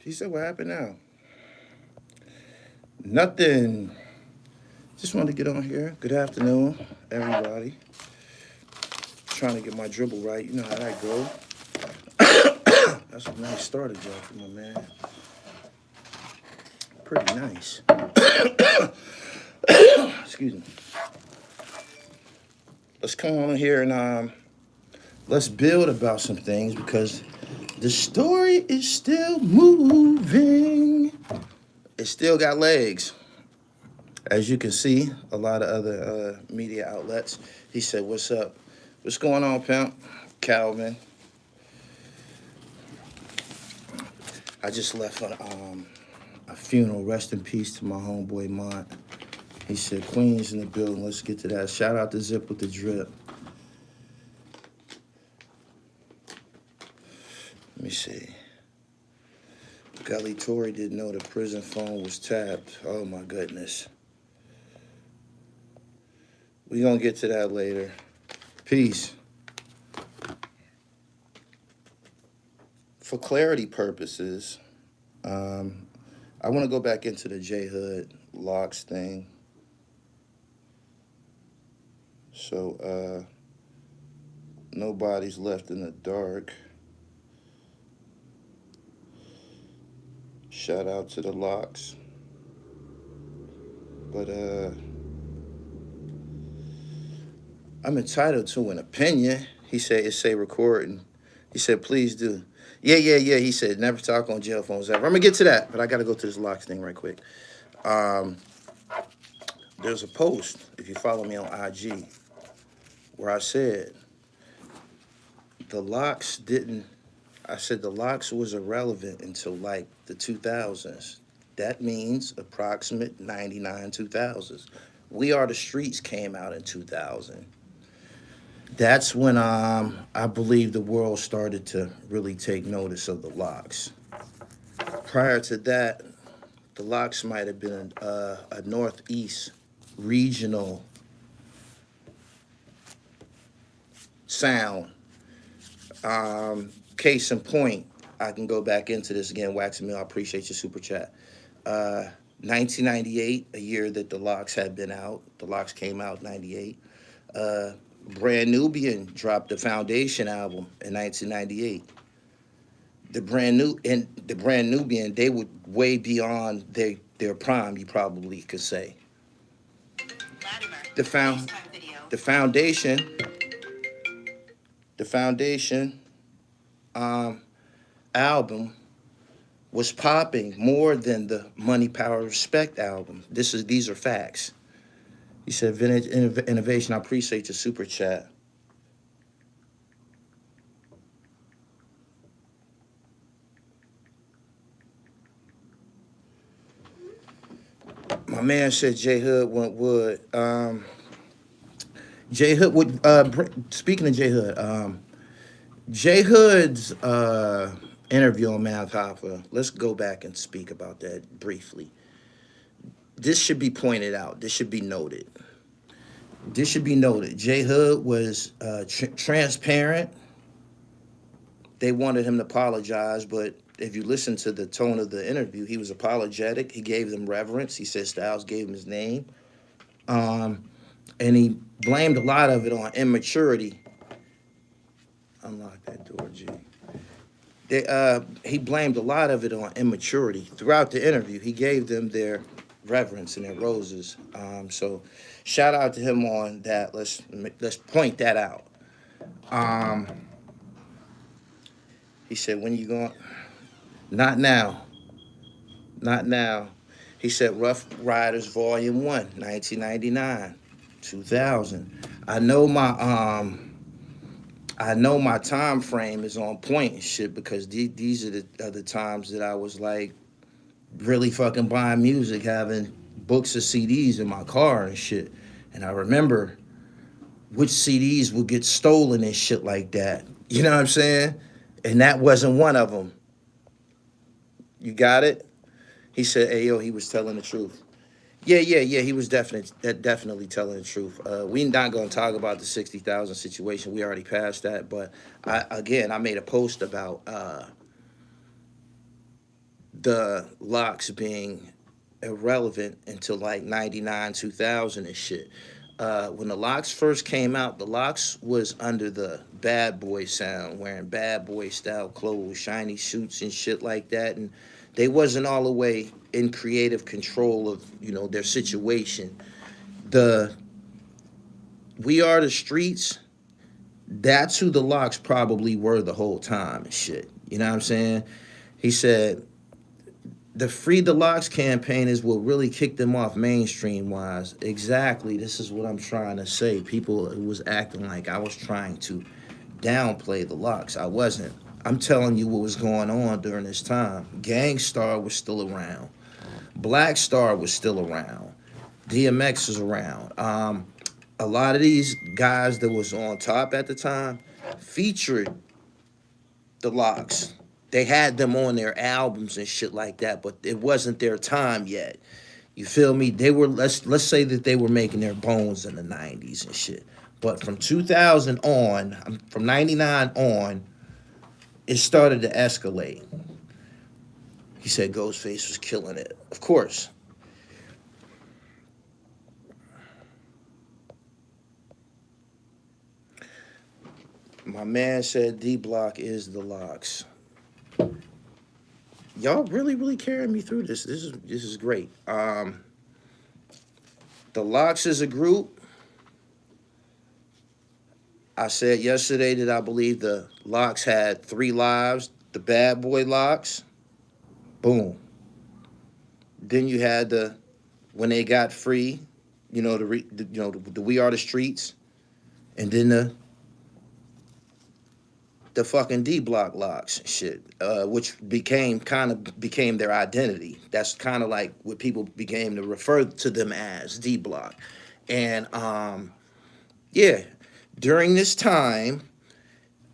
He said, what happened now? Nothing. Just wanted to get on here. Good afternoon, everybody. Trying to get my dribble right. You know how that go. That's a nice starter job for my man. Pretty nice. Excuse me. Let's come on here and let's build about some things because the story is still moving. It still got legs. As you can see, a lot of other media outlets. He said, what's up? What's going on, pimp? Calvin. I just left a funeral. Rest in peace to my homeboy, Mont. He said, Queens in the building. Let's get to that. Shout out to Zip with the drip. Let me see. Gully Tory didn't know the prison phone was tapped. Oh, my goodness. We're going to get to that later. Peace. For clarity purposes, I want to go back into the J Hood locks thing. So, nobody's left in the dark. Shout out to the locks. But, I'm entitled to an opinion. He said, it say recording. He said, please do. Yeah. He said, never talk on jail phones ever. I'm going to get to that, but I got to go to this locks thing right quick. There's a post, if you follow me on IG, where I said, the locks was irrelevant until like the 2000s. That means approximate 99, 2000s. We Are the Streets came out in 2000. That's when I believe the world started to really take notice of the locks. Prior to that, the locks might have been a Northeast regional sound. Case in point, I can go back into this again. Waxing Mill, I appreciate your super chat. 1998, a year that the locks had been out. The locks came out in 98. Brand Nubian dropped the Foundation album in 1998. The Brand Nubian, they were way beyond their prime, you probably could say. The Foundation album was popping more than the Money, Power, Respect album. These are facts. He said, Vintage Innovation, I appreciate your super chat. My man said J Hood went wood. J Hood would, speaking of J Hood's interview on Math Hoffa, let's go back and speak about that briefly. This should be pointed out. This should be noted. J Hood was transparent. They wanted him to apologize, but if you listen to the tone of the interview, he was apologetic. He gave them reverence. He said Styles gave him his name. And he blamed a lot of it on immaturity. Unlock that door, G. He blamed a lot of it on immaturity. Throughout the interview, he gave them their reverence and their roses. So shout out to him on that. Let's point that out. He said, when you going? Not now. He said Rough Riders Volume 1, 1999, 2000. I know my time frame is on point and shit because these are the times that I was like really fucking buying music, having books of CDs in my car and shit. And I remember which CDs would get stolen and shit like that. You know what I'm saying? And that wasn't one of them. You got it? He said, hey, yo, he was telling the truth. Yeah, he was definitely telling the truth. We're not going to talk about the 60,000 situation. We already passed that. But, I made a post about the locks being irrelevant until like 99, 2000 and shit. When the locks first came out, the locks was under the bad boy sound, wearing bad boy style clothes, shiny suits and shit like that. And they wasn't all the way in creative control of, their situation. The We Are the Streets, that's who the locks probably were the whole time and shit. You know what I'm saying? He said the Free the Locks campaign is what really kicked them off mainstream wise. Exactly. This is what I'm trying to say. People was acting like I was trying to downplay the locks. I wasn't. I'm telling you what was going on during this time. Gang Starr was still around. Black Star was still around. DMX was around. A lot of these guys that was on top at the time featured the locks. They had them on their albums and shit like that, but it wasn't their time yet. You feel me? They were, let's say that they were making their bones in the 90s and shit. But from 2000 on, from 99 on, it started to escalate. He said Ghostface was killing it. Of course. My man said D Block is the locks. Y'all really carrying me through this. This is great. The locks is a group. I said yesterday that I believe the locks had 3 lives. The bad boy locks. Boom. Then you had when they got free, the We Are the Streets, and then the fucking D Block locks shit, which became their identity. That's kind of like what people began to refer to them as, D Block. And yeah, during this time,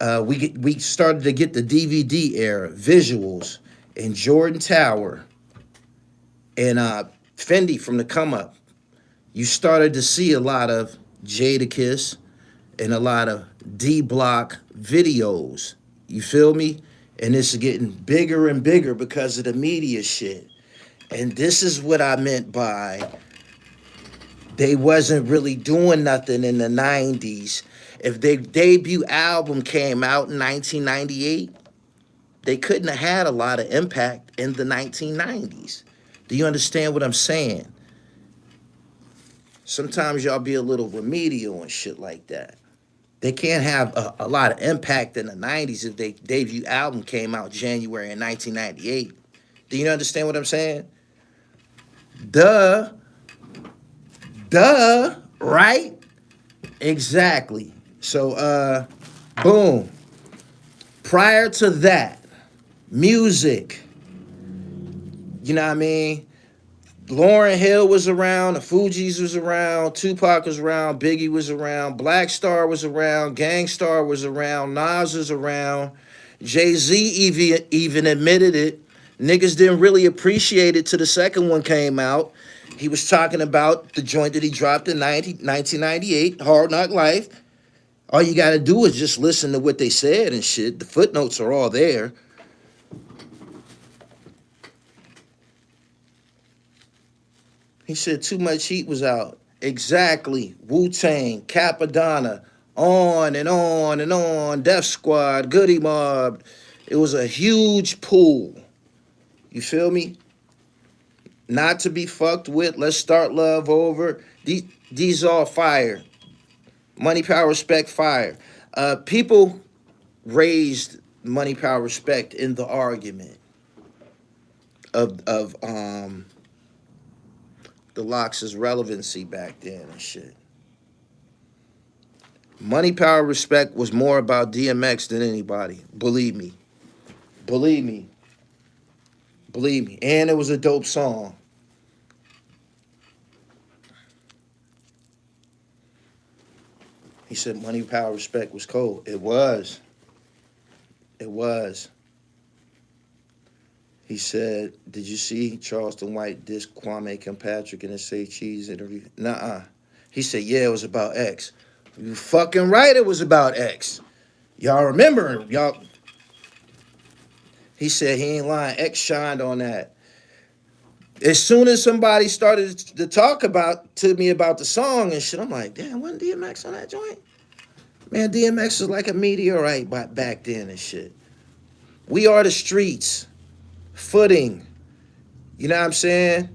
we started to get the DVD era, visuals, and Jordan Tower, and Fendi from the Come Up. You started to see a lot of Jadakiss and a lot of D Block videos. You feel me? And it's getting bigger and bigger because of the media shit. And this is what I meant by they wasn't really doing nothing in the 90s. If their debut album came out in 1998, they couldn't have had a lot of impact in the 1990s. Do you understand what I'm saying? Sometimes y'all be a little remedial and shit like that. They can't have a lot of impact in the 90s if their debut album came out January in 1998. Do you understand what I'm saying? Duh, right? Exactly. So, boom. Prior to that, music, you know what I mean? Lauryn Hill was around, the Fugees was around, Tupac was around, Biggie was around, Black Star was around, Gang Starr was around, Nas was around, Jay-Z even admitted it. Niggas didn't really appreciate it till the second one came out. He was talking about the joint that he dropped in 1998, Hard Knock Life. All you gotta do is just listen to what they said and shit. The footnotes are all there. He said Too Much Heat was out. Exactly. Wu-Tang, Capadonna, on and on and on. Def Squad, Goody Mob. It was a huge pool. You feel me? Not to be fucked with. Let's start love over. These all fire. Money, Power, Respect, fire. People raised Money, Power, Respect in the argument of the locks' relevancy back then and shit. Money, Power, Respect was more about DMX than anybody. Believe me. Believe me. Believe me. And it was a dope song. He said Money, Power, Respect was cold. It was. It was. He said, did you see Charleston White diss Kwame Kilpatrick in a Say Cheese interview? Nuh-uh. He said, yeah, it was about X. You fucking right it was about X. Y'all remember, y'all. He said he ain't lying. X shined on that. As soon as somebody started to talk to me about the song and shit, I'm like, damn, wasn't DMX on that joint? Man, DMX was like a meteorite back then and shit. We are the streets. Footing. You know what I'm saying?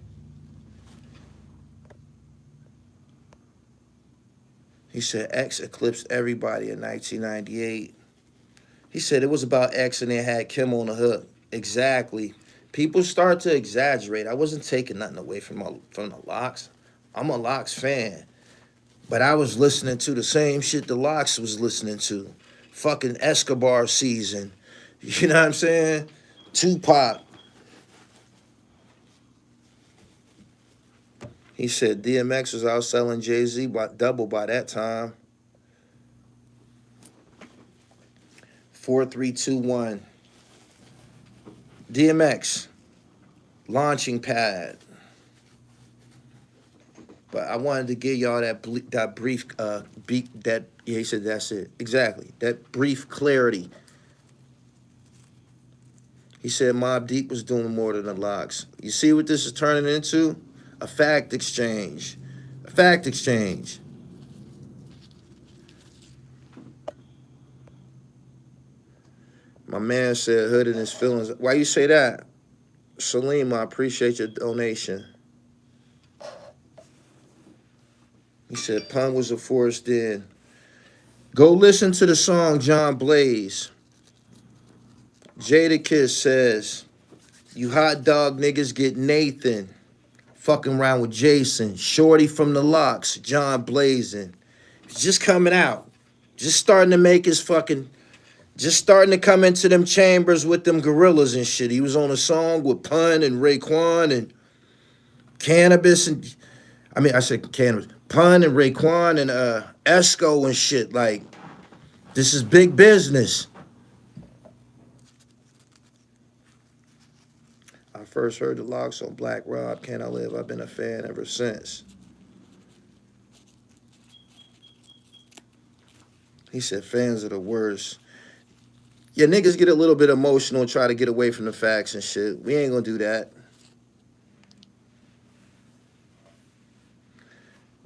He said X eclipsed everybody in 1998. He said it was about X and they had Kim on the hook. Exactly. People start to exaggerate. I wasn't taking nothing away from the Lox. I'm a Lox fan. But I was listening to the same shit the Lox was listening to. Fucking Escobar season. You know what I'm saying? Tupac. He said DMX was out selling Jay-Z double by that time. 4321. DMX. Launching pad. But I wanted to give y'all that brief he said that's it. Exactly. That brief clarity. He said Mobb Deep was doing more than the Lox. You see what this is turning into? A fact exchange. A fact exchange. My man said Hood in his feelings. Why you say that? Salim, I appreciate your donation. He said Pun was a force then. Go listen to the song John Blaze. Jadakiss says, you hot dog niggas get Nathan. Fucking around with Jason. Shorty from the Lox. John Blazing. He's just coming out. Just starting to make his fucking... Just starting to come into them chambers with them gorillas and shit. He was on a song with Pun and Raekwon and Cannabis and... I said Cannabis. Pun and Raekwon and Esco and shit. Like, this is big business. I first heard the Lox on Black Rob, Can I Live? I've been a fan ever since. He said fans are the worst. Yeah, niggas get a little bit emotional and try to get away from the facts and shit. We ain't gonna do that.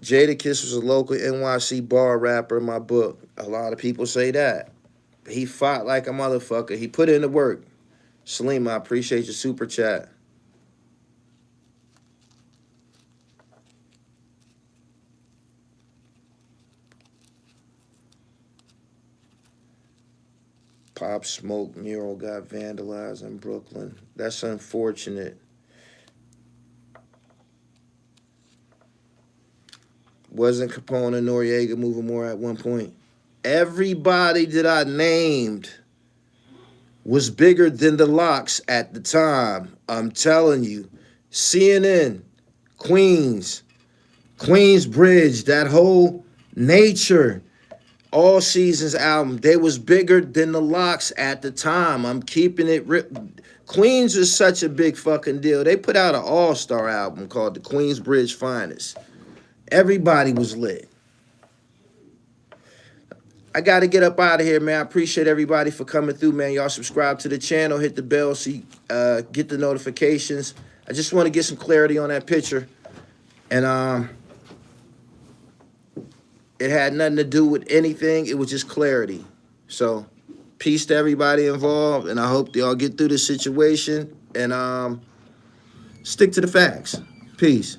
Jadakiss was a local NYC bar rapper in my book. A lot of people say that. He fought like a motherfucker. He put in the work. Salim, I appreciate your super chat. Pop Smoke mural got vandalized in Brooklyn. That's unfortunate. Wasn't Capone and Noriega moving more at one point? Everybody that I named was bigger than the Lox at the time. I'm telling you. CNN, Queensbridge, that whole Nature, All Seasons album, they was bigger than the Lox at the time. I'm keeping it Queens was such a big fucking deal. They put out an all-star album called the Queensbridge Finest. Everybody was lit. I got to get up out of here, man. I appreciate everybody for coming through, man. Y'all subscribe to the channel, hit the bell so you get the notifications. I just want to get some clarity on that picture. And it had nothing to do with anything. It was just clarity. So peace to everybody involved, and I hope y'all get through this situation and stick to the facts. Peace.